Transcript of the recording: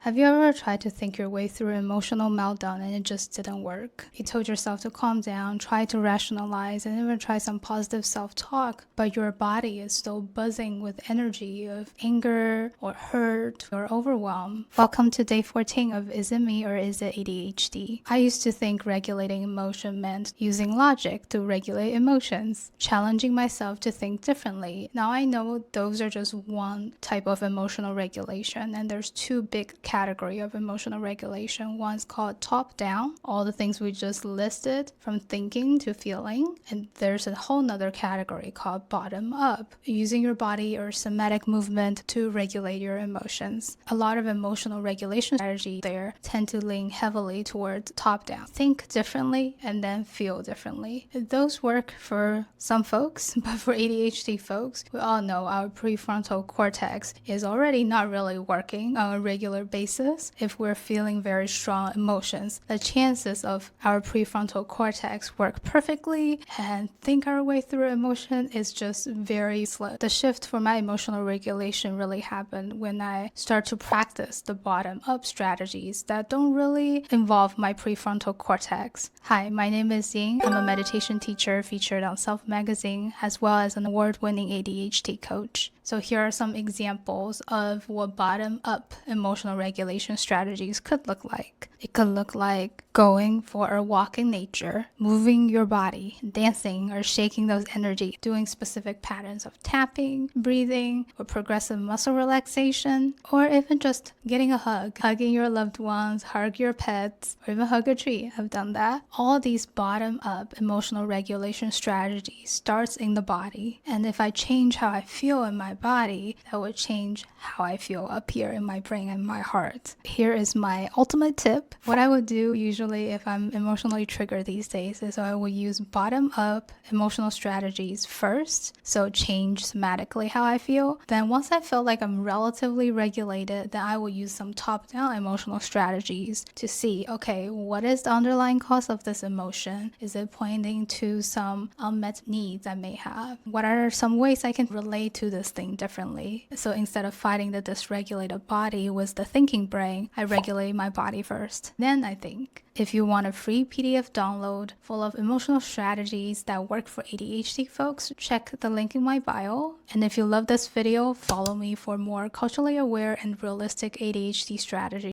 Have you ever tried to think your way through an emotional meltdown and it just didn't work? You told yourself to calm down, try to rationalize, and even try some positive self-talk, but your body is still buzzing with energy of anger or hurt or overwhelm. Welcome to day 14 of Is It Me or Is It ADHD? I used to think regulating emotion meant using logic to regulate emotions, challenging myself to think differently. Now I know those are just one type of emotional regulation, and there's two big category of emotional regulation. One's called top-down, all the things we just listed from thinking to feeling, and there's a whole nother category called bottom-up, using your body or somatic movement to regulate your emotions. A lot of emotional regulation strategies there tend to lean heavily towards top-down. Think differently and then feel differently. Those work for some folks, but for ADHD folks, we all know our prefrontal cortex is already not really working on a regular basis. If we're feeling very strong emotions, the chances of our prefrontal cortex work perfectly and think our way through emotion is just very slow. The shift for my emotional regulation really happened when I start to practice the bottom-up strategies that don't really involve my prefrontal cortex. Hi, my name is Ying. I'm a meditation teacher featured on Self Magazine, as well as an award-winning ADHD coach. So here are some examples of what bottom-up emotional regulation strategies could look like. It could look like going for a walk in nature, moving your body, dancing or shaking those energy, doing specific patterns of tapping, breathing, or progressive muscle relaxation, or even just getting a hug, hugging your loved ones, hug your pets, or even hug a tree. I've done that. All these bottom-up emotional regulation strategies starts in the body, and if I change how I feel in my body, that would change how I feel up here in my brain and my heart. Here is my ultimate tip. What I would do usually if I'm emotionally triggered these days is I will use bottom-up emotional strategies first, so change somatically how I feel. Then once I feel like I'm relatively regulated, then I will use some top-down emotional strategies to see, okay, what is the underlying cause of this emotion? Is it pointing to some unmet needs I may have? What are some ways I can relate to this thing differently? So instead of fighting the dysregulated body with the thinking brain, I regulate my body first. Then I think. If you want a free PDF download full of emotional strategies that work for ADHD folks, check the link in my bio. And if you love this video, follow me for more culturally aware and realistic ADHD strategies.